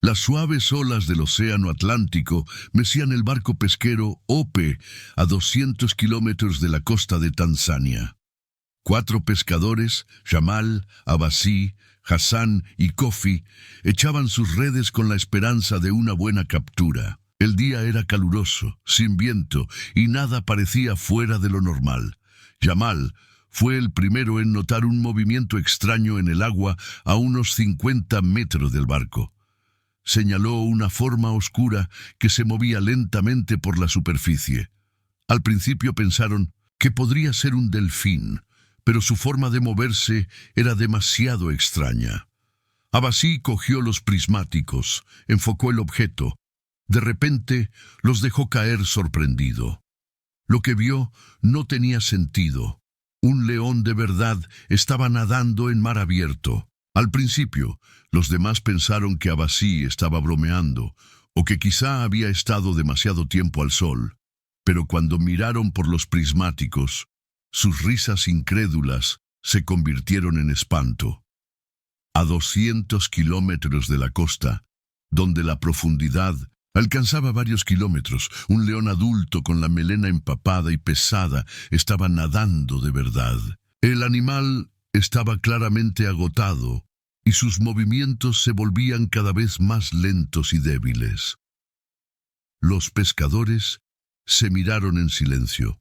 Las suaves olas del océano Atlántico mecían el barco pesquero Ope a 200 kilómetros de la costa de Tanzania. 4 pescadores, Jamal, Abbasí, Hassan y Kofi, echaban sus redes con la esperanza de una buena captura. El día era caluroso, sin viento, y nada parecía fuera de lo normal. Jamal fue el primero en notar un movimiento extraño en el agua a unos 50 metros del barco. Señaló una forma oscura que se movía lentamente por la superficie. Al principio pensaron que podría ser un delfín, pero su forma de moverse era demasiado extraña. Abbasí cogió los prismáticos, enfocó el objeto. De repente los dejó caer sorprendido. Lo que vio no tenía sentido. Un león de verdad estaba nadando en mar abierto. Al principio, los demás pensaron que Abbasí estaba bromeando, o que quizá había estado demasiado tiempo al sol. Pero cuando miraron por los prismáticos, sus risas incrédulas se convirtieron en espanto. A 200 kilómetros de la costa, donde la profundidad alcanzaba varios kilómetros, un león adulto con la melena empapada y pesada estaba nadando de verdad. El animal estaba claramente agotado y sus movimientos se volvían cada vez más lentos y débiles. Los pescadores se miraron en silencio.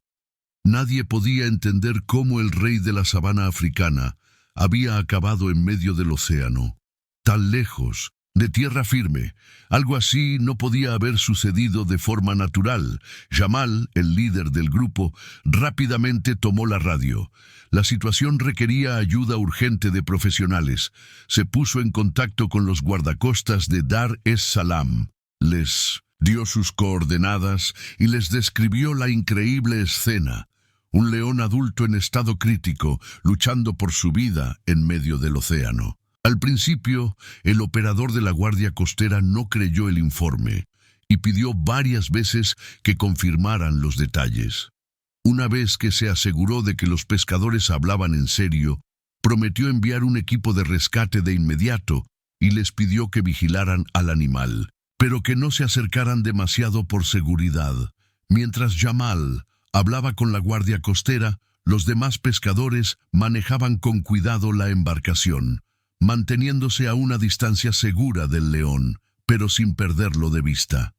Nadie podía entender cómo el rey de la sabana africana había acabado en medio del océano, tan lejos, de tierra firme. Algo así no podía haber sucedido de forma natural. Jamal, el líder del grupo, rápidamente tomó la radio. La situación requería ayuda urgente de profesionales. Se puso en contacto con los guardacostas de Dar es Salaam. Les dio sus coordenadas y les describió la increíble escena. Un león adulto en estado crítico, luchando por su vida en medio del océano. Al principio, el operador de la Guardia Costera no creyó el informe y pidió varias veces que confirmaran los detalles. Una vez que se aseguró de que los pescadores hablaban en serio, prometió enviar un equipo de rescate de inmediato y les pidió que vigilaran al animal, pero que no se acercaran demasiado por seguridad. Mientras Jamal hablaba con la Guardia Costera, los demás pescadores manejaban con cuidado la embarcación, manteniéndose a una distancia segura del león, pero sin perderlo de vista.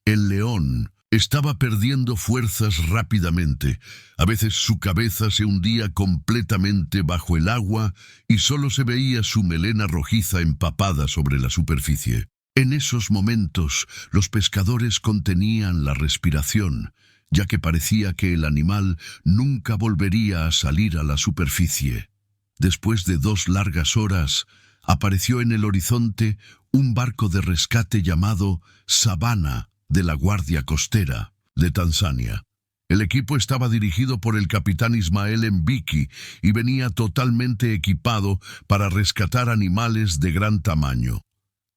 El león estaba perdiendo fuerzas rápidamente. A veces su cabeza se hundía completamente bajo el agua y solo se veía su melena rojiza empapada sobre la superficie. En esos momentos, los pescadores contenían la respiración, ya que parecía que el animal nunca volvería a salir a la superficie. Después de 2 largas horas, apareció en el horizonte un barco de rescate llamado Savannah de la Guardia Costera de Tanzania. El equipo estaba dirigido por el capitán Ismael Mbiki y venía totalmente equipado para rescatar animales de gran tamaño.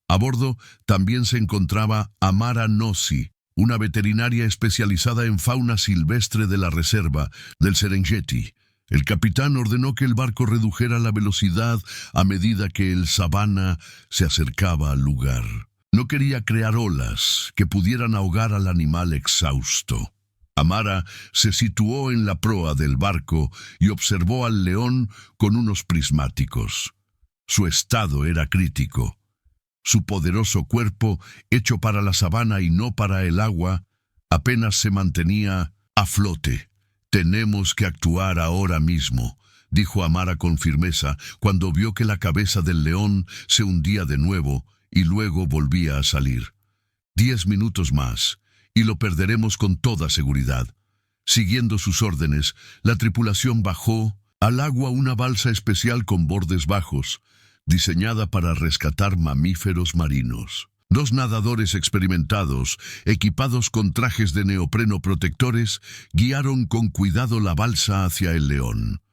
A bordo también se encontraba Amara Nossi, una veterinaria especializada en fauna silvestre de la reserva del Serengeti. El capitán ordenó que el barco redujera la velocidad a medida que el Savannah se acercaba al lugar. No quería crear olas que pudieran ahogar al animal exhausto. Amara se situó en la proa del barco y observó al león con unos prismáticos. Su estado era crítico. Su poderoso cuerpo, hecho para la sabana y no para el agua, apenas se mantenía a flote. «Tenemos que actuar ahora mismo», dijo Amara con firmeza cuando vio que la cabeza del león se hundía de nuevo y luego volvía a salir. 10 minutos más, y lo perderemos con toda seguridad. Siguiendo sus órdenes, la tripulación bajó al agua una balsa especial con bordes bajos, diseñada para rescatar mamíferos marinos. 2 nadadores experimentados, equipados con trajes de neopreno protectores, guiaron con cuidado la balsa hacia el león.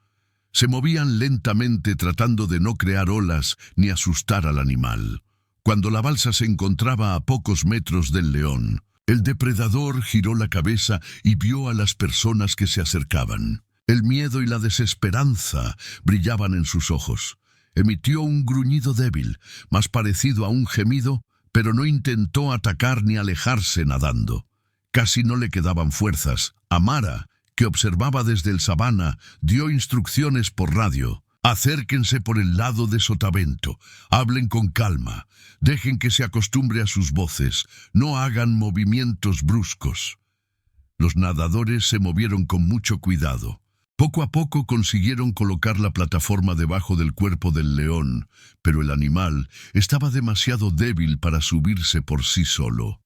Se movían lentamente tratando de no crear olas ni asustar al animal. Cuando la balsa se encontraba a pocos metros del león, el depredador giró la cabeza y vio a las personas que se acercaban. El miedo y la desesperanza brillaban en sus ojos. Emitió un gruñido débil, más parecido a un gemido, pero no intentó atacar ni alejarse nadando. Casi no le quedaban fuerzas. Amara, que observaba desde el sabana, dio instrucciones por radio. Acérquense por el lado de Sotavento, hablen con calma, dejen que se acostumbre a sus voces, no hagan movimientos bruscos. Los nadadores se movieron con mucho cuidado. Poco a poco consiguieron colocar la plataforma debajo del cuerpo del león, pero el animal estaba demasiado débil para subirse por sí solo.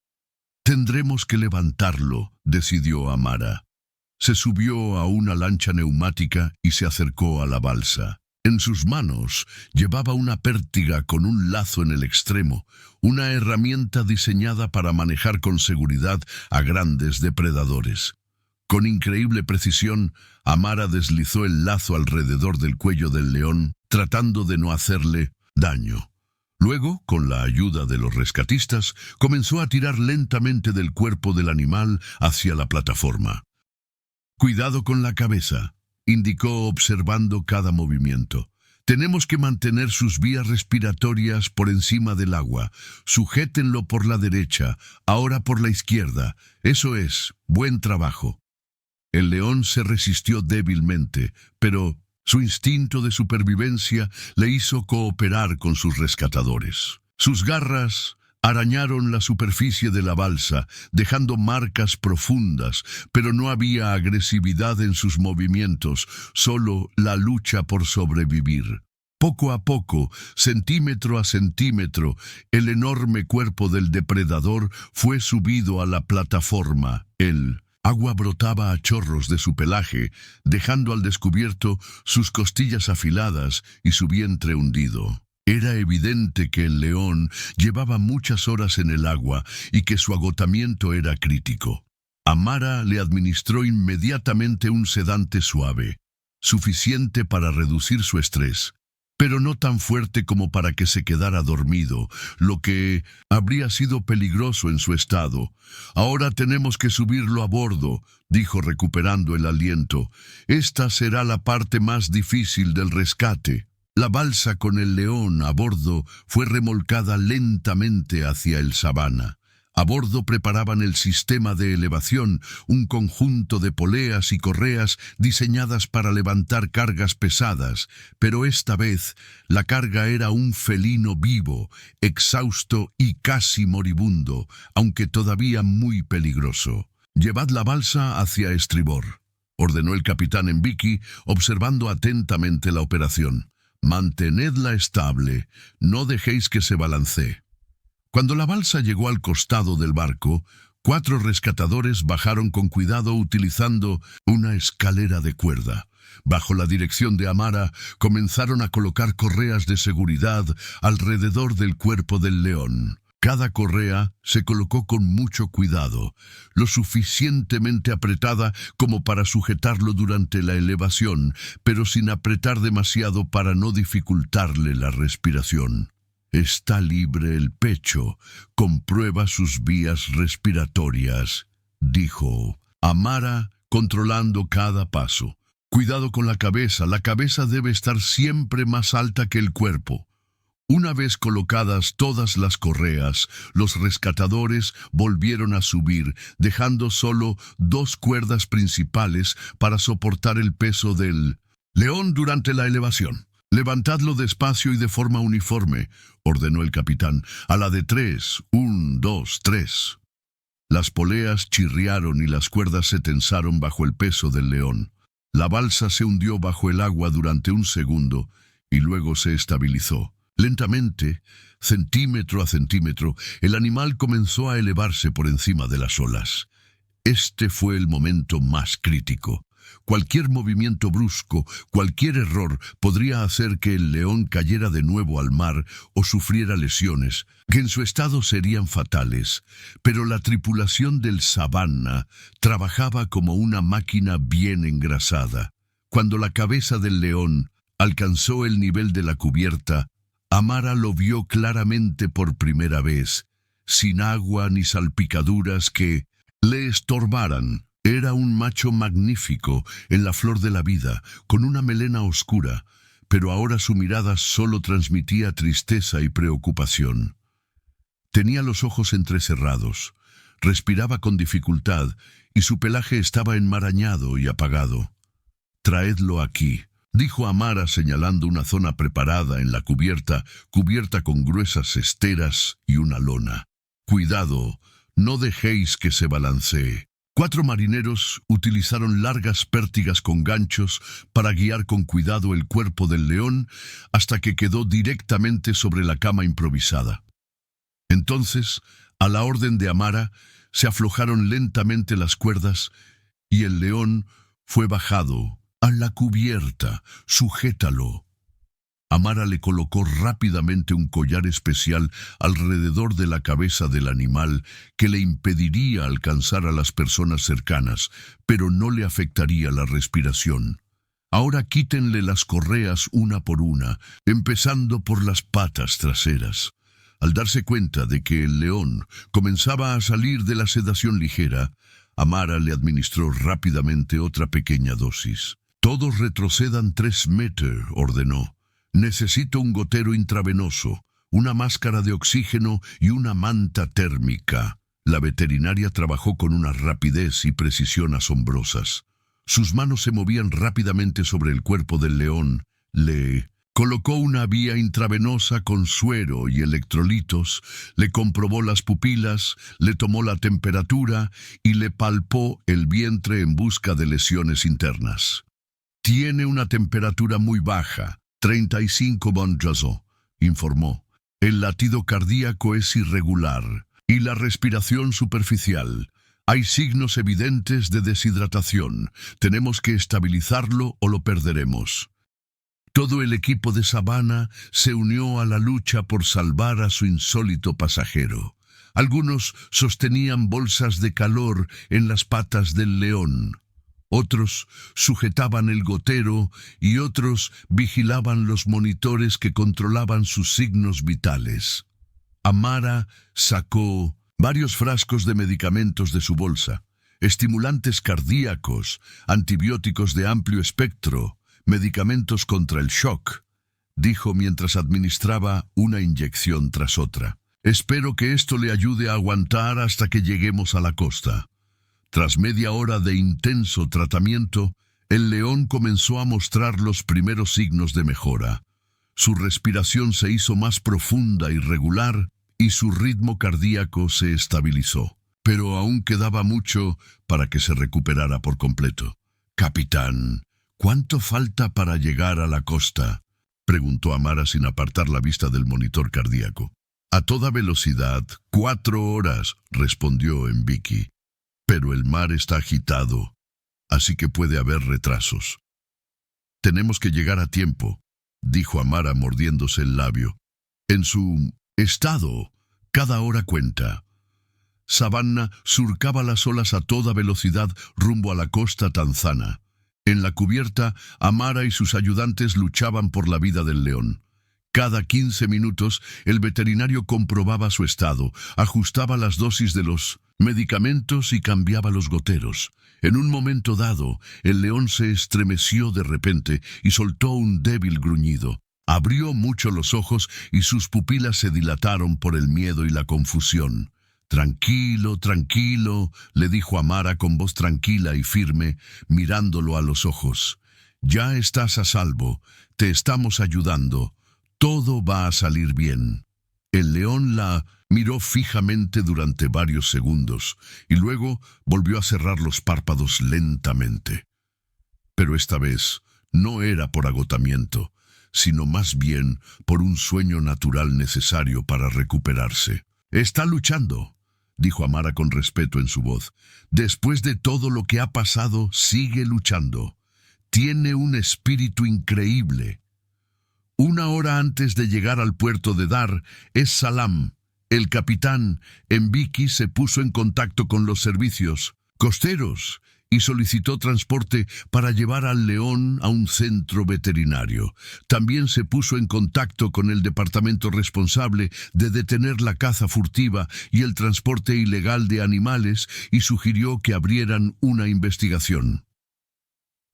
«Tendremos que levantarlo», decidió Amara. Se subió a una lancha neumática y se acercó a la balsa. En sus manos llevaba una pértiga con un lazo en el extremo, una herramienta diseñada para manejar con seguridad a grandes depredadores. Con increíble precisión, Amara deslizó el lazo alrededor del cuello del león, tratando de no hacerle daño. Luego, con la ayuda de los rescatistas, comenzó a tirar lentamente del cuerpo del animal hacia la plataforma. «Cuidado con la cabeza», indicó observando cada movimiento. «Tenemos que mantener sus vías respiratorias por encima del agua. Sujétenlo por la derecha, ahora por la izquierda. Eso es, buen trabajo». El león se resistió débilmente, pero su instinto de supervivencia le hizo cooperar con sus rescatadores. Sus garras arañaron la superficie de la balsa, dejando marcas profundas, pero no había agresividad en sus movimientos, solo la lucha por sobrevivir. Poco a poco, centímetro a centímetro, el enorme cuerpo del depredador fue subido a la plataforma. El agua brotaba a chorros de su pelaje, dejando al descubierto sus costillas afiladas y su vientre hundido. Era evidente que el león llevaba muchas horas en el agua y que su agotamiento era crítico. Amara le administró inmediatamente un sedante suave, suficiente para reducir su estrés, pero no tan fuerte como para que se quedara dormido, lo que habría sido peligroso en su estado. «Ahora tenemos que subirlo a bordo», dijo recuperando el aliento. «Esta será la parte más difícil del rescate». La balsa con el león a bordo fue remolcada lentamente hacia el sabana. A bordo preparaban el sistema de elevación, un conjunto de poleas y correas diseñadas para levantar cargas pesadas, pero esta vez la carga era un felino vivo, exhausto y casi moribundo, aunque todavía muy peligroso. «Llevad la balsa hacia estribor», ordenó el capitán Mbiki, observando atentamente la operación. «Mantenedla estable, no dejéis que se balancee». Cuando la balsa llegó al costado del barco, 4 rescatadores bajaron con cuidado utilizando una escalera de cuerda. Bajo la dirección de Amara, comenzaron a colocar correas de seguridad alrededor del cuerpo del león. Cada correa se colocó con mucho cuidado, lo suficientemente apretada como para sujetarlo durante la elevación, pero sin apretar demasiado para no dificultarle la respiración. «Está libre el pecho, comprueba sus vías respiratorias», dijo Amara, controlando cada paso. «Cuidado con la cabeza debe estar siempre más alta que el cuerpo». Una vez colocadas todas las correas, los rescatadores volvieron a subir, dejando solo 2 cuerdas principales para soportar el peso del león durante la elevación. «Levantadlo despacio y de forma uniforme», ordenó el capitán. «A la de 3, 1, 2, 3». Las poleas chirriaron y las cuerdas se tensaron bajo el peso del león. La balsa se hundió bajo el agua durante un segundo y luego se estabilizó. Lentamente, centímetro a centímetro, el animal comenzó a elevarse por encima de las olas. Este fue el momento más crítico. Cualquier movimiento brusco, cualquier error podría hacer que el león cayera de nuevo al mar o sufriera lesiones, que en su estado serían fatales. Pero la tripulación del Savannah trabajaba como una máquina bien engrasada. Cuando la cabeza del león alcanzó el nivel de la cubierta, Amara lo vio claramente por primera vez, sin agua ni salpicaduras que le estorbaran. Era un macho magnífico, en la flor de la vida, con una melena oscura, pero ahora su mirada solo transmitía tristeza y preocupación. Tenía los ojos entrecerrados, respiraba con dificultad y su pelaje estaba enmarañado y apagado. «Traedlo aquí», dijo Amara señalando una zona preparada en la cubierta con gruesas esteras y una lona. «Cuidado, no dejéis que se balancee». 4 marineros utilizaron largas pértigas con ganchos para guiar con cuidado el cuerpo del león hasta que quedó directamente sobre la cama improvisada. Entonces, a la orden de Amara, se aflojaron lentamente las cuerdas y el león fue bajado a la cubierta. «Sujétalo». Amara le colocó rápidamente un collar especial alrededor de la cabeza del animal que le impediría alcanzar a las personas cercanas, pero no le afectaría la respiración. «Ahora quítenle las correas una por una, empezando por las patas traseras». Al darse cuenta de que el león comenzaba a salir de la sedación ligera, Amara le administró rápidamente otra pequeña dosis. «Todos retrocedan 3 metros», ordenó. «Necesito un gotero intravenoso, una máscara de oxígeno y una manta térmica». La veterinaria trabajó con una rapidez y precisión asombrosas. Sus manos se movían rápidamente sobre el cuerpo del león. Le colocó una vía intravenosa con suero y electrolitos, le comprobó las pupilas, le tomó la temperatura y le palpó el vientre en busca de lesiones internas. «Tiene una temperatura muy baja, 35 Bonjazo», informó. «El latido cardíaco es irregular y la respiración superficial. Hay signos evidentes de deshidratación. Tenemos que estabilizarlo o lo perderemos». Todo el equipo de Savannah se unió a la lucha por salvar a su insólito pasajero. Algunos sostenían bolsas de calor en las patas del león. Otros sujetaban el gotero y otros vigilaban los monitores que controlaban sus signos vitales. Amara sacó varios frascos de medicamentos de su bolsa, estimulantes cardíacos, antibióticos de amplio espectro, medicamentos contra el shock, dijo mientras administraba una inyección tras otra. «Espero que esto le ayude a aguantar hasta que lleguemos a la costa». Tras media hora de intenso tratamiento, el león comenzó a mostrar los primeros signos de mejora. Su respiración se hizo más profunda y regular y su ritmo cardíaco se estabilizó. Pero aún quedaba mucho para que se recuperara por completo. «Capitán, ¿cuánto falta para llegar a la costa?», preguntó Amara sin apartar la vista del monitor cardíaco. «A toda velocidad, 4 horas», respondió Mbiki. «Pero el mar está agitado, así que puede haber retrasos». «Tenemos que llegar a tiempo», dijo Amara mordiéndose el labio. «En su estado, cada hora cuenta». Savannah surcaba las olas a toda velocidad rumbo a la costa tanzana. En la cubierta, Amara y sus ayudantes luchaban por la vida del león. Cada 15 minutos, el veterinario comprobaba su estado, ajustaba las dosis de los medicamentos y cambiaba los goteros. En un momento dado, el león se estremeció de repente y soltó un débil gruñido. Abrió mucho los ojos y sus pupilas se dilataron por el miedo y la confusión. «Tranquilo, tranquilo», le dijo Amara con voz tranquila y firme, mirándolo a los ojos. «Ya estás a salvo, te estamos ayudando, todo va a salir bien». El león la miró fijamente durante varios segundos y luego volvió a cerrar los párpados lentamente. Pero esta vez no era por agotamiento, sino más bien por un sueño natural necesario para recuperarse. «Está luchando», dijo Amara con respeto en su voz. «Después de todo lo que ha pasado, sigue luchando. Tiene un espíritu increíble». 1 hora antes de llegar al puerto de Dar es Salam, el capitán Mbiki se puso en contacto con los servicios costeros y solicitó transporte para llevar al león a un centro veterinario. También se puso en contacto con el departamento responsable de detener la caza furtiva y el transporte ilegal de animales y sugirió que abrieran una investigación.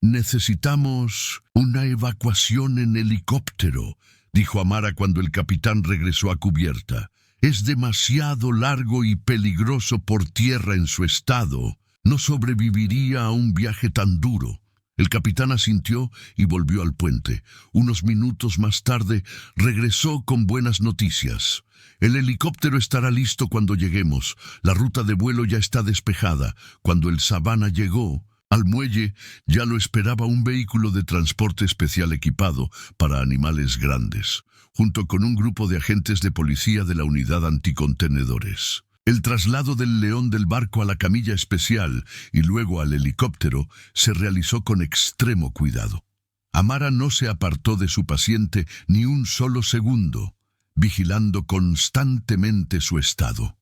«Necesitamos una evacuación en helicóptero», dijo Amara cuando el capitán regresó a cubierta. Es demasiado largo y peligroso por tierra en su estado. No sobreviviría a un viaje tan duro. El capitán asintió y volvió al puente. Unos minutos más tarde regresó con buenas noticias. El helicóptero estará listo cuando lleguemos. La ruta de vuelo ya está despejada. Cuando el Savannah llegó al muelle, ya lo esperaba un vehículo de transporte especial equipado para animales grandes, junto con un grupo de agentes de policía de la unidad anticontenedores. El traslado del león del barco a la camilla especial y luego al helicóptero se realizó con extremo cuidado. Amara no se apartó de su paciente ni un solo segundo, vigilando constantemente su estado.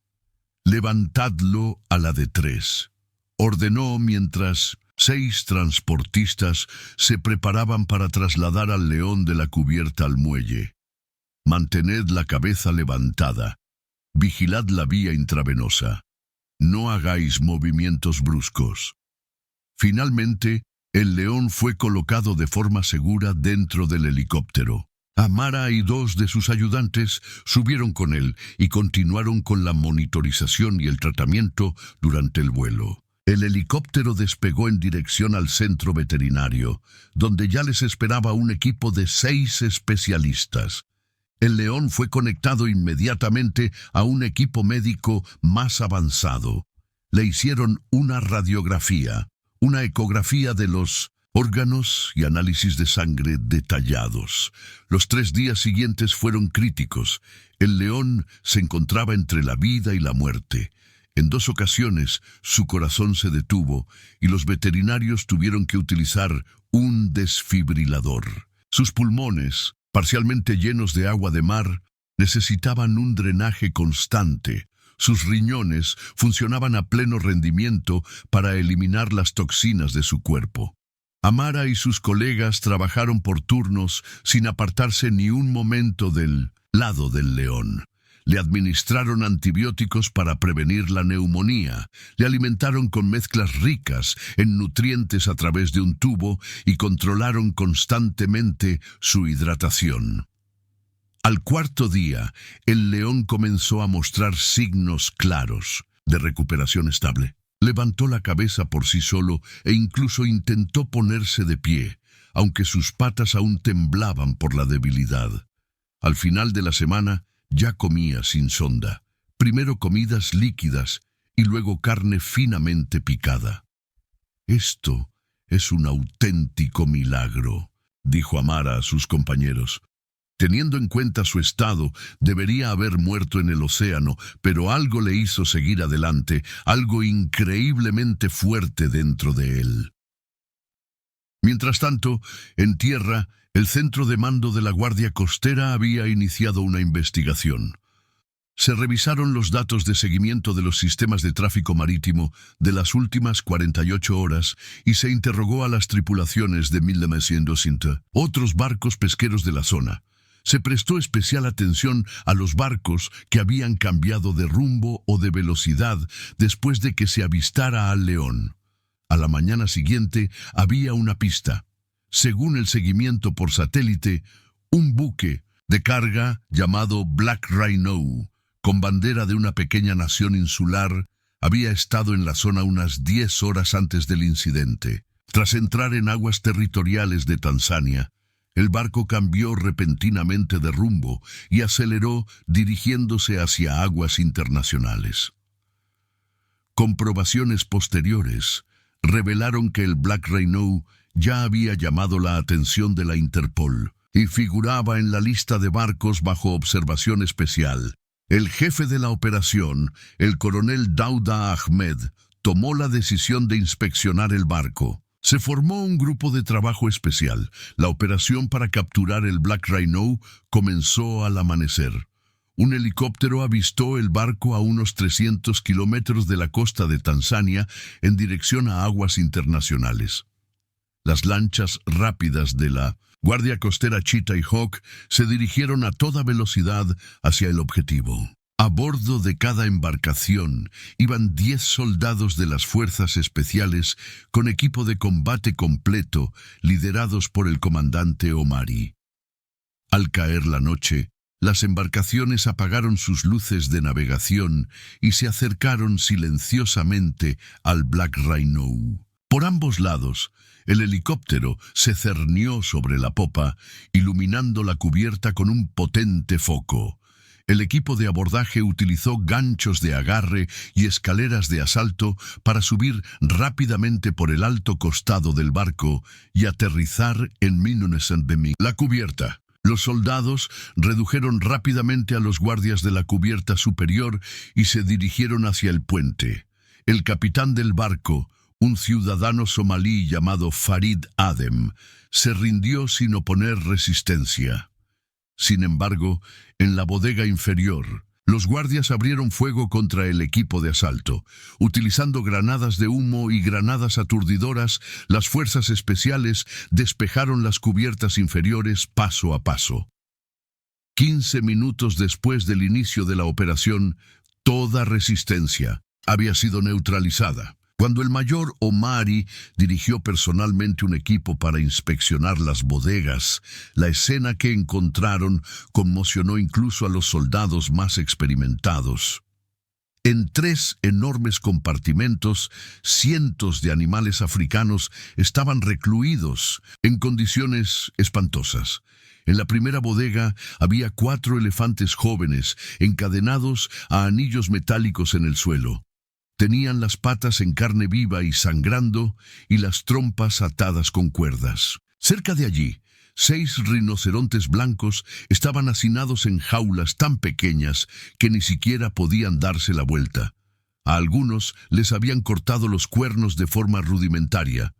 «Levantadlo a la de 3», ordenó mientras 6 transportistas se preparaban para trasladar al león de la cubierta al muelle. «Mantened la cabeza levantada. Vigilad la vía intravenosa. No hagáis movimientos bruscos». Finalmente, el león fue colocado de forma segura dentro del helicóptero. Amara y 2 de sus ayudantes subieron con él y continuaron con la monitorización y el tratamiento durante el vuelo. El helicóptero despegó en dirección al centro veterinario, donde ya les esperaba un equipo de 6 especialistas. El león fue conectado inmediatamente a un equipo médico más avanzado. Le hicieron una radiografía, una ecografía de los órganos y análisis de sangre detallados. Los 3 días siguientes fueron críticos. El león se encontraba entre la vida y la muerte. En 2 ocasiones su corazón se detuvo y los veterinarios tuvieron que utilizar un desfibrilador. Sus pulmones, parcialmente llenos de agua de mar, necesitaban un drenaje constante. Sus riñones funcionaban a pleno rendimiento para eliminar las toxinas de su cuerpo. Amara y sus colegas trabajaron por turnos sin apartarse ni un momento del lado del león. Le administraron antibióticos para prevenir la neumonía, le alimentaron con mezclas ricas en nutrientes a través de un tubo y controlaron constantemente su hidratación. Al 4.º día, el león comenzó a mostrar signos claros de recuperación estable. Levantó la cabeza por sí solo e incluso intentó ponerse de pie, aunque sus patas aún temblaban por la debilidad. Al final de la semana, ya comía sin sonda, primero comidas líquidas y luego carne finamente picada. «Esto es un auténtico milagro», dijo Amara a sus compañeros. Teniendo en cuenta su estado, debería haber muerto en el océano, pero algo le hizo seguir adelante, algo increíblemente fuerte dentro de él. Mientras tanto, en tierra, el centro de mando de la Guardia Costera había iniciado una investigación. Se revisaron los datos de seguimiento de los sistemas de tráfico marítimo de las últimas 48 horas y se interrogó a las tripulaciones de 1900, otros barcos pesqueros de la zona. Se prestó especial atención a los barcos que habían cambiado de rumbo o de velocidad después de que se avistara al león. A la mañana siguiente había una pista. Según el seguimiento por satélite, un buque de carga llamado Black Rhino, con bandera de una pequeña nación insular, había estado en la zona unas 10 horas antes del incidente. Tras entrar en aguas territoriales de Tanzania, el barco cambió repentinamente de rumbo y aceleró dirigiéndose hacia aguas internacionales. Comprobaciones posteriores revelaron que el Black Rhino ya había llamado la atención de la Interpol y figuraba en la lista de barcos bajo observación especial. El jefe de la operación, el coronel Dauda Ahmed, tomó la decisión de inspeccionar el barco. Se formó un grupo de trabajo especial. La operación para capturar el Black Rhino comenzó al amanecer. Un helicóptero avistó el barco a unos 300 kilómetros de la costa de Tanzania en dirección a aguas internacionales. Las lanchas rápidas de la Guardia Costera Cheetah y Hawk se dirigieron a toda velocidad hacia el objetivo. A bordo de cada embarcación iban 10 soldados de las fuerzas especiales con equipo de combate completo, liderados por el comandante Omari. Al caer la noche, Las embarcaciones apagaron sus luces de navegación y se acercaron silenciosamente al Black Rhino. Por ambos lados, el helicóptero se cernió sobre la popa, iluminando la cubierta con un potente foco. El equipo de abordaje utilizó ganchos de agarre y escaleras de asalto para subir rápidamente por el alto costado del barco y aterrizar en Minnunesanbemi. La cubierta. Los soldados redujeron rápidamente a los guardias de la cubierta superior y se dirigieron hacia el puente. El capitán del barco, un ciudadano somalí llamado Farid Adem, se rindió sin oponer resistencia. Sin embargo, en la bodega inferior, los guardias abrieron fuego contra el equipo de asalto. Utilizando granadas de humo y granadas aturdidoras, las fuerzas especiales despejaron las cubiertas inferiores paso a paso. 15 minutos después del inicio de la operación, toda resistencia había sido neutralizada. Cuando el mayor Omari dirigió personalmente un equipo para inspeccionar las bodegas, la escena que encontraron conmocionó incluso a los soldados más experimentados. En 3 enormes compartimentos, cientos de animales africanos estaban recluidos en condiciones espantosas. En la primera bodega había 4 elefantes jóvenes encadenados a anillos metálicos en el suelo. Tenían las patas en carne viva y sangrando y las trompas atadas con cuerdas. Cerca de allí, 6 rinocerontes blancos estaban hacinados en jaulas tan pequeñas que ni siquiera podían darse la vuelta. A algunos les habían cortado los cuernos de forma rudimentaria.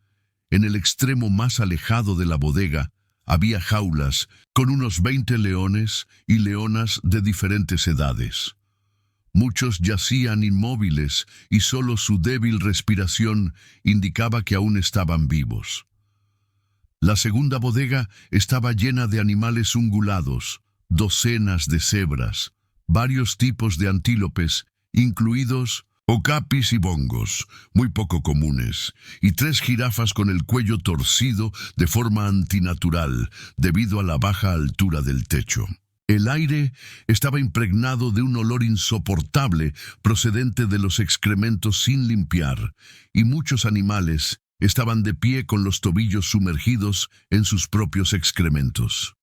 En el extremo más alejado de la bodega había jaulas con unos 20 leones y leonas de diferentes edades. Muchos yacían inmóviles y solo su débil respiración indicaba que aún estaban vivos. La segunda bodega estaba llena de animales ungulados, docenas de cebras, varios tipos de antílopes, incluidos okapis y bongos, muy poco comunes, y 3 jirafas con el cuello torcido de forma antinatural debido a la baja altura del techo. El aire estaba impregnado de un olor insoportable procedente de los excrementos sin limpiar, y muchos animales estaban de pie con los tobillos sumergidos en sus propios excrementos.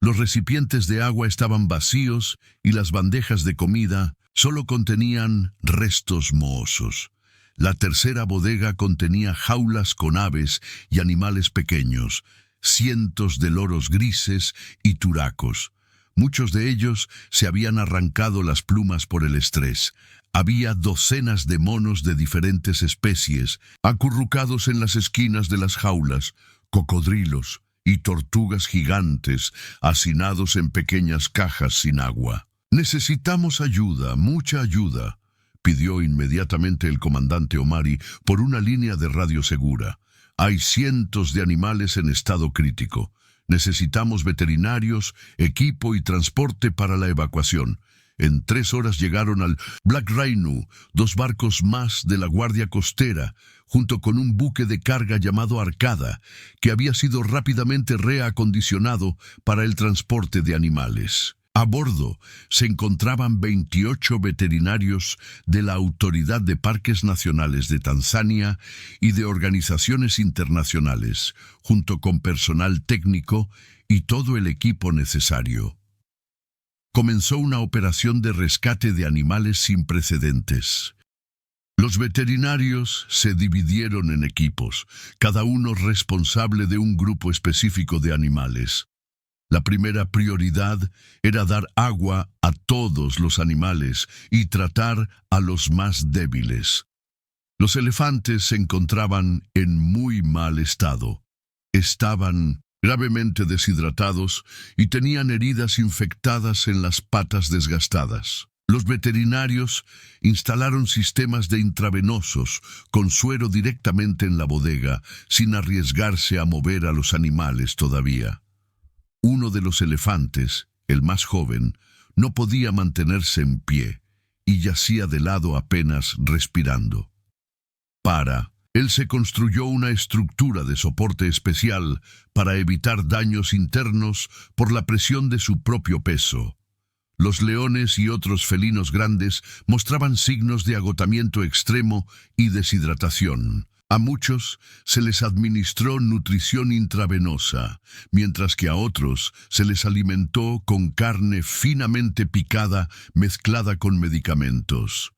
Los recipientes de agua estaban vacíos y las bandejas de comida solo contenían restos mohosos. La tercera bodega contenía jaulas con aves y animales pequeños, cientos de loros grises y turacos. Muchos de ellos se habían arrancado las plumas por el estrés. Había docenas de monos de diferentes especies, acurrucados en las esquinas de las jaulas, cocodrilos y tortugas gigantes, hacinados en pequeñas cajas sin agua. «Necesitamos ayuda, mucha ayuda», pidió inmediatamente el comandante Omari por una línea de radio segura. «Hay cientos de animales en estado crítico. Necesitamos veterinarios, equipo y transporte para la evacuación». En 3 horas llegaron al Black Rhino 2 barcos más de la Guardia Costera, junto con un buque de carga llamado Arcada, que había sido rápidamente reacondicionado para el transporte de animales. A bordo se encontraban 28 veterinarios de la Autoridad de Parques Nacionales de Tanzania y de organizaciones internacionales, junto con personal técnico y todo el equipo necesario. Comenzó una operación de rescate de animales sin precedentes. Los veterinarios se dividieron en equipos, cada uno responsable de un grupo específico de animales. La primera prioridad era dar agua a todos los animales y tratar a los más débiles. Los elefantes se encontraban en muy mal estado. Estaban gravemente deshidratados y tenían heridas infectadas en las patas desgastadas. Los veterinarios instalaron sistemas de intravenosos con suero directamente en la bodega, sin arriesgarse a mover a los animales todavía. Uno de los elefantes, el más joven, no podía mantenerse en pie y yacía de lado apenas respirando. Él se construyó una estructura de soporte especial para evitar daños internos por la presión de su propio peso. Los leones y otros felinos grandes mostraban signos de agotamiento extremo y deshidratación. A muchos se les administró nutrición intravenosa, mientras que a otros se les alimentó con carne finamente picada mezclada con medicamentos.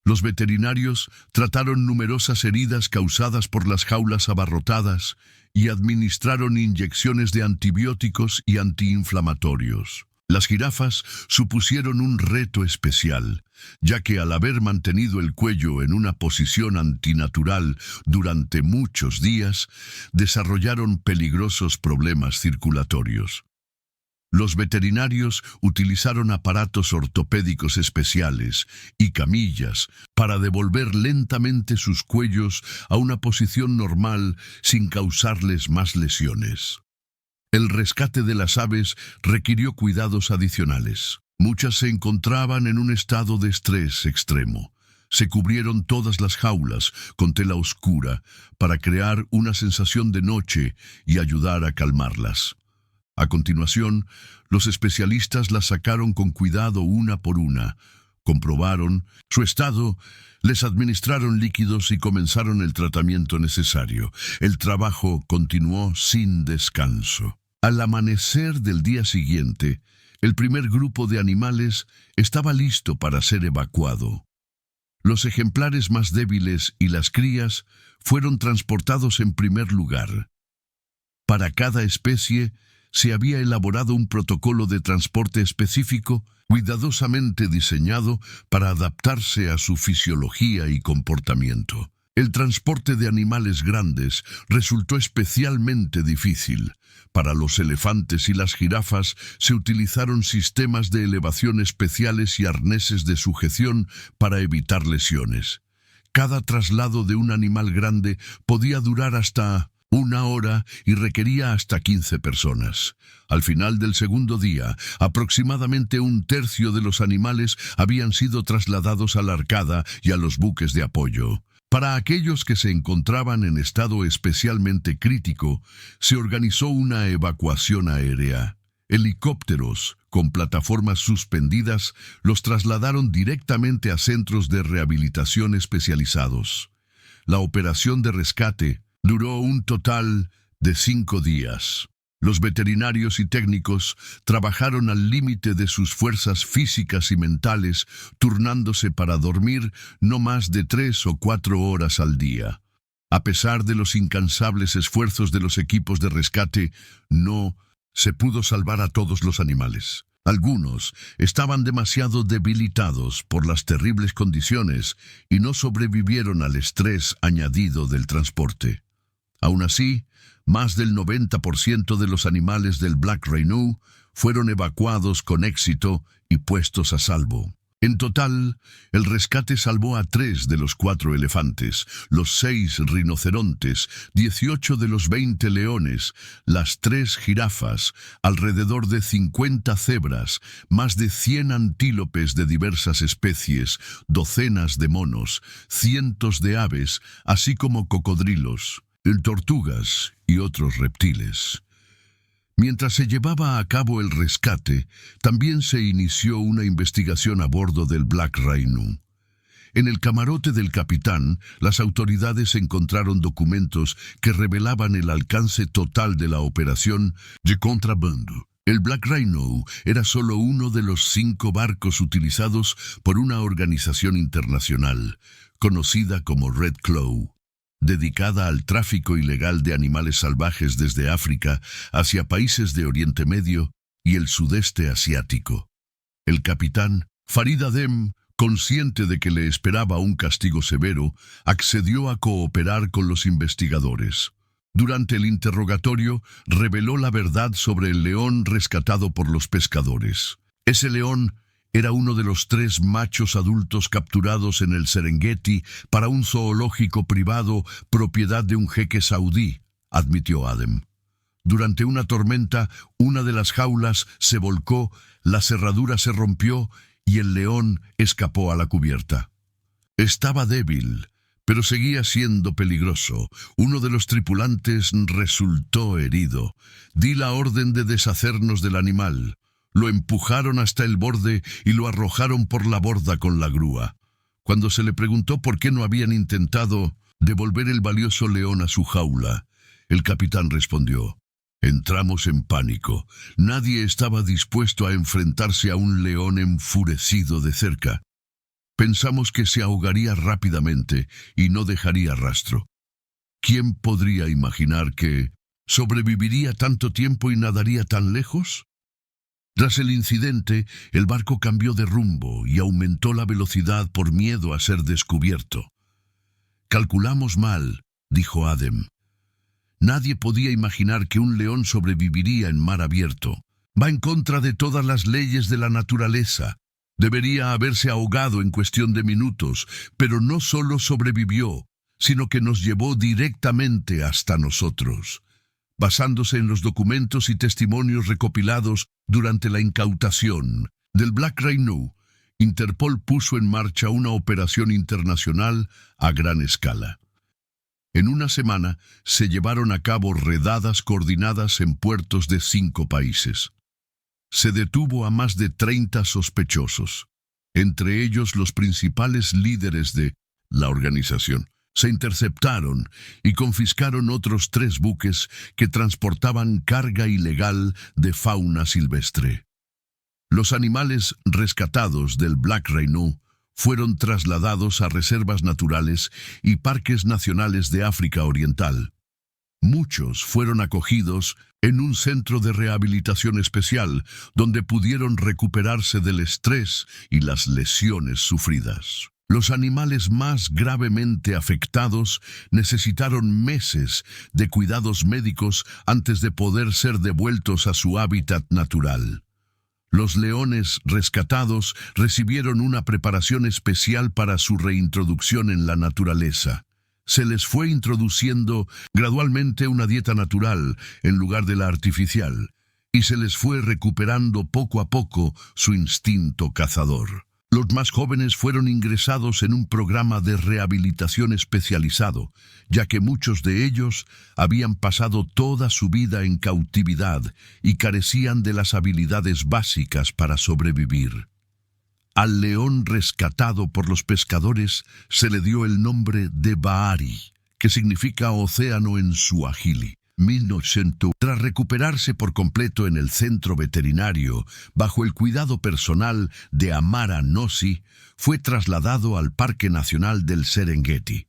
Los veterinarios trataron numerosas heridas causadas por las jaulas abarrotadas y administraron inyecciones de antibióticos y antiinflamatorios. Las jirafas supusieron un reto especial, ya que al haber mantenido el cuello en una posición antinatural durante muchos días, desarrollaron peligrosos problemas circulatorios. Los veterinarios utilizaron aparatos ortopédicos especiales y camillas para devolver lentamente sus cuellos a una posición normal sin causarles más lesiones. El rescate de las aves requirió cuidados adicionales. Muchas se encontraban en un estado de estrés extremo. Se cubrieron todas las jaulas con tela oscura para crear una sensación de noche y ayudar a calmarlas. A continuación, los especialistas las sacaron con cuidado una por una, comprobaron su estado, les administraron líquidos y comenzaron el tratamiento necesario. El trabajo continuó sin descanso. Al amanecer del día siguiente, el primer grupo de animales estaba listo para ser evacuado. Los ejemplares más débiles y las crías fueron transportados en primer lugar. Para cada especie, se había elaborado un protocolo de transporte específico, cuidadosamente diseñado para adaptarse a su fisiología y comportamiento. El transporte de animales grandes resultó especialmente difícil. Para los elefantes y las jirafas se utilizaron sistemas de elevación especiales y arneses de sujeción para evitar lesiones. Cada traslado de un animal grande podía durar hasta 1 hora y requería hasta 15 personas. Al final del segundo día, aproximadamente 1/3 de los animales habían sido trasladados a la arcada y a los buques de apoyo. Para aquellos que se encontraban en estado especialmente crítico, se organizó una evacuación aérea. Helicópteros con plataformas suspendidas los trasladaron directamente a centros de rehabilitación especializados. La operación de rescate duró un total de 5 días. Los veterinarios y técnicos trabajaron al límite de sus fuerzas físicas y mentales, turnándose para dormir no más de 3 o 4 horas al día. A pesar de los incansables esfuerzos de los equipos de rescate, no se pudo salvar a todos los animales. Algunos estaban demasiado debilitados por las terribles condiciones y no sobrevivieron al estrés añadido del transporte. Aún así, más del 90% de los animales del Black Rhino fueron evacuados con éxito y puestos a salvo. En total, el rescate salvó a 3 de los 4 elefantes, los 6 rinocerontes, 18 de los 20 leones, las 3 jirafas, alrededor de 50 cebras, más de 100 antílopes de diversas especies, docenas de monos, cientos de aves, así como cocodrilos, tortugas y otros reptiles. Mientras se llevaba a cabo el rescate, también se inició una investigación a bordo del Black Rhino. En el camarote del capitán, las autoridades encontraron documentos que revelaban el alcance total de la operación de contrabando. El Black Rhino era solo uno de los 5 barcos utilizados por una organización internacional, conocida como Red Claw, dedicada al tráfico ilegal de animales salvajes desde África hacia países de Oriente Medio y el sudeste asiático. El capitán Farid Adem, consciente de que le esperaba un castigo severo, accedió a cooperar con los investigadores. Durante el interrogatorio, reveló la verdad sobre el león rescatado por los pescadores. Ese león era uno de los 3 machos adultos capturados en el Serengeti para un zoológico privado propiedad de un jeque saudí, admitió Adem. Durante una tormenta, una de las jaulas se volcó, la cerradura se rompió y el león escapó a la cubierta. Estaba débil, pero seguía siendo peligroso. Uno de los tripulantes resultó herido. Di la orden de deshacernos del animal. Lo empujaron hasta el borde y lo arrojaron por la borda con la grúa. Cuando se le preguntó por qué no habían intentado devolver el valioso león a su jaula, el capitán respondió: entramos en pánico. Nadie estaba dispuesto a enfrentarse a un león enfurecido de cerca. Pensamos que se ahogaría rápidamente y no dejaría rastro. ¿Quién podría imaginar que sobreviviría tanto tiempo y nadaría tan lejos? Tras el incidente, el barco cambió de rumbo y aumentó la velocidad por miedo a ser descubierto. Calculamos mal, dijo Adem. Nadie podía imaginar que un león sobreviviría en mar abierto. Va en contra de todas las leyes de la naturaleza. Debería haberse ahogado en cuestión de minutos, pero no solo sobrevivió, sino que nos llevó directamente hasta nosotros. Basándose en los documentos y testimonios recopilados durante la incautación del Black Rhino, Interpol puso en marcha una operación internacional a gran escala. En una semana se llevaron a cabo redadas coordinadas en puertos de 5 países. Se detuvo a más de 30 sospechosos, entre ellos los principales líderes de la organización. Se interceptaron y confiscaron otros 3 buques que transportaban carga ilegal de fauna silvestre. Los animales rescatados del Black Rhino fueron trasladados a reservas naturales y parques nacionales de África Oriental. Muchos fueron acogidos en un centro de rehabilitación especial, donde pudieron recuperarse del estrés y las lesiones sufridas. Los animales más gravemente afectados necesitaron meses de cuidados médicos antes de poder ser devueltos a su hábitat natural. Los leones rescatados recibieron una preparación especial para su reintroducción en la naturaleza. Se les fue introduciendo gradualmente una dieta natural en lugar de la artificial, y se les fue recuperando poco a poco su instinto cazador. Los más jóvenes fueron ingresados en un programa de rehabilitación especializado, ya que muchos de ellos habían pasado toda su vida en cautividad y carecían de las habilidades básicas para sobrevivir. Al león rescatado por los pescadores se le dio el nombre de Bahari, que significa océano en suajili. Tras recuperarse por completo en el centro veterinario, bajo el cuidado personal de Amara Nossi, fue trasladado al Parque Nacional del Serengeti.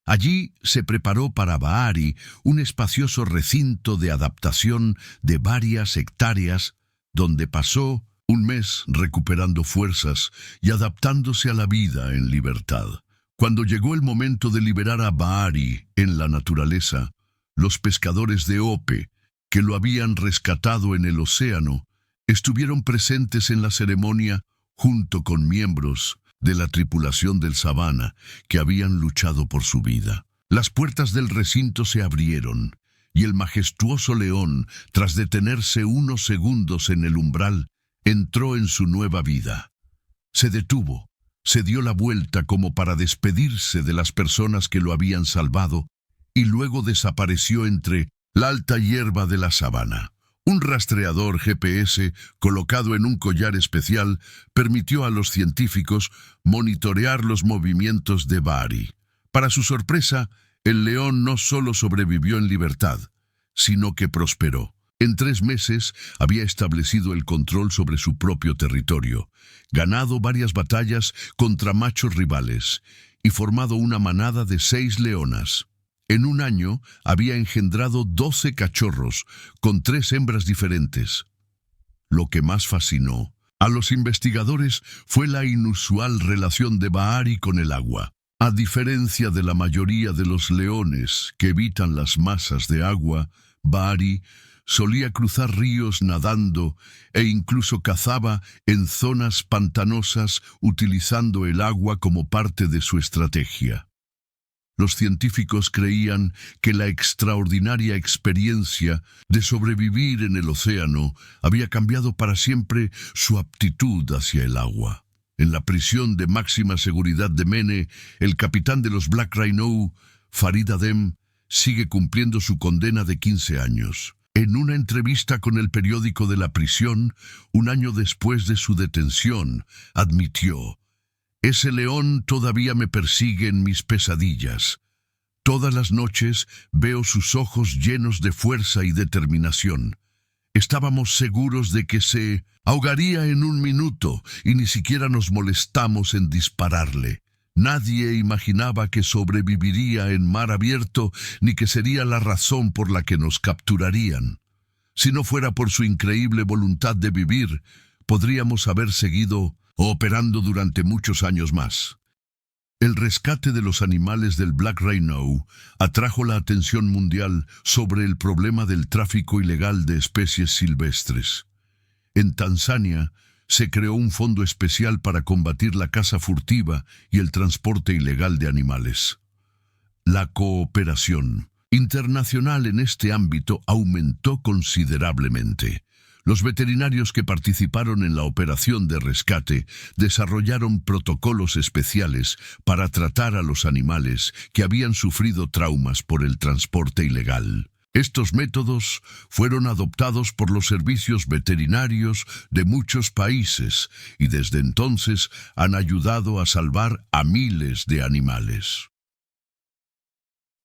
Allí se preparó para Bahari un espacioso recinto de adaptación de varias hectáreas, donde pasó un mes recuperando fuerzas y adaptándose a la vida en libertad. Cuando llegó el momento de liberar a Bahari en la naturaleza, los pescadores de Ope, que lo habían rescatado en el océano, estuvieron presentes en la ceremonia junto con miembros de la tripulación del Savannah que habían luchado por su vida. Las puertas del recinto se abrieron y el majestuoso león, tras detenerse unos segundos en el umbral, entró en su nueva vida. Se detuvo, se dio la vuelta como para despedirse de las personas que lo habían salvado, y luego desapareció entre la alta hierba de la sabana. Un rastreador GPS colocado en un collar especial permitió a los científicos monitorear los movimientos de Bahari. Para su sorpresa, el león no solo sobrevivió en libertad, sino que prosperó. En 3 meses había establecido el control sobre su propio territorio, ganado varias batallas contra machos rivales y formado una manada de 6 leonas. En un año había engendrado 12 cachorros con 3 hembras diferentes. Lo que más fascinó a los investigadores fue la inusual relación de Bahari con el agua. A diferencia de la mayoría de los leones que evitan las masas de agua, Bahari solía cruzar ríos nadando e incluso cazaba en zonas pantanosas utilizando el agua como parte de su estrategia. Los científicos creían que la extraordinaria experiencia de sobrevivir en el océano había cambiado para siempre su aptitud hacia el agua. En la prisión de máxima seguridad de Mene, el capitán de los Black Rhino, Farid Adem, sigue cumpliendo su condena de 15 años. En una entrevista con el periódico de la prisión, un año después de su detención, admitió: «Ese león todavía me persigue en mis pesadillas. Todas las noches veo sus ojos llenos de fuerza y determinación. Estábamos seguros de que se ahogaría en un minuto y ni siquiera nos molestamos en dispararle. Nadie imaginaba que sobreviviría en mar abierto ni que sería la razón por la que nos capturarían. Si no fuera por su increíble voluntad de vivir, podríamos haber seguido operando durante muchos años más». El rescate de los animales del Black Rhino atrajo la atención mundial sobre el problema del tráfico ilegal de especies silvestres. En Tanzania se creó un fondo especial para combatir la caza furtiva y el transporte ilegal de animales. La cooperación internacional en este ámbito aumentó considerablemente. Los veterinarios que participaron en la operación de rescate desarrollaron protocolos especiales para tratar a los animales que habían sufrido traumas por el transporte ilegal. Estos métodos fueron adoptados por los servicios veterinarios de muchos países y desde entonces han ayudado a salvar a miles de animales.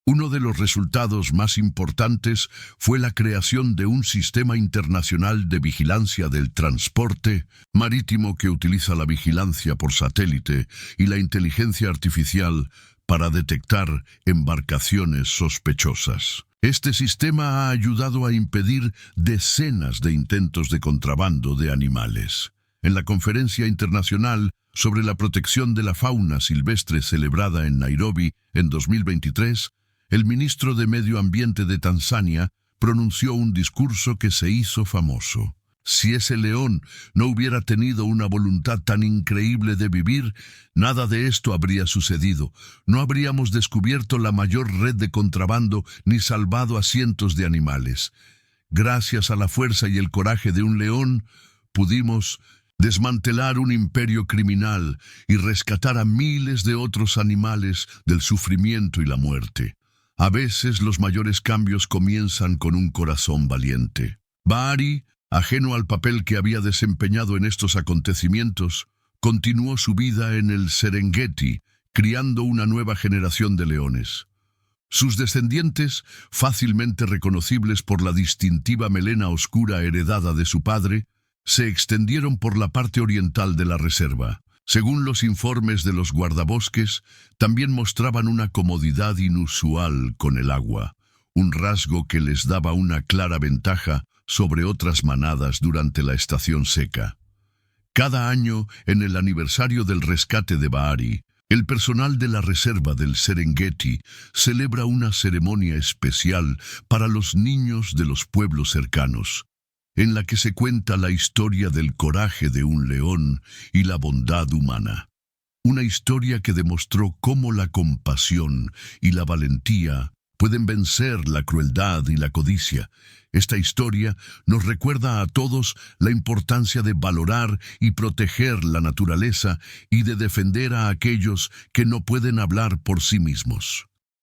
Uno de los resultados más importantes fue la creación de un sistema internacional de vigilancia del transporte marítimo que utiliza la vigilancia por satélite y la inteligencia artificial para detectar embarcaciones sospechosas. Este sistema ha ayudado a impedir decenas de intentos de contrabando de animales. En la Conferencia Internacional sobre la Protección de la Fauna Silvestre celebrada en Nairobi en 2023, el ministro de Medio Ambiente de Tanzania pronunció un discurso que se hizo famoso. Si ese león no hubiera tenido una voluntad tan increíble de vivir, nada de esto habría sucedido. No habríamos descubierto la mayor red de contrabando ni salvado a cientos de animales. Gracias a la fuerza y el coraje de un león, pudimos desmantelar un imperio criminal y rescatar a miles de otros animales del sufrimiento y la muerte. A veces los mayores cambios comienzan con un corazón valiente. Bahari, ajeno al papel que había desempeñado en estos acontecimientos, continuó su vida en el Serengeti, criando una nueva generación de leones. Sus descendientes, fácilmente reconocibles por la distintiva melena oscura heredada de su padre, se extendieron por la parte oriental de la reserva. Según los informes de los guardabosques, también mostraban una comodidad inusual con el agua, un rasgo que les daba una clara ventaja sobre otras manadas durante la estación seca. Cada año, en el aniversario del rescate de Bahari, el personal de la reserva del Serengeti celebra una ceremonia especial para los niños de los pueblos cercanos, en la que se cuenta la historia del coraje de un león y la bondad humana. Una historia que demostró cómo la compasión y la valentía pueden vencer la crueldad y la codicia. Esta historia nos recuerda a todos la importancia de valorar y proteger la naturaleza y de defender a aquellos que no pueden hablar por sí mismos.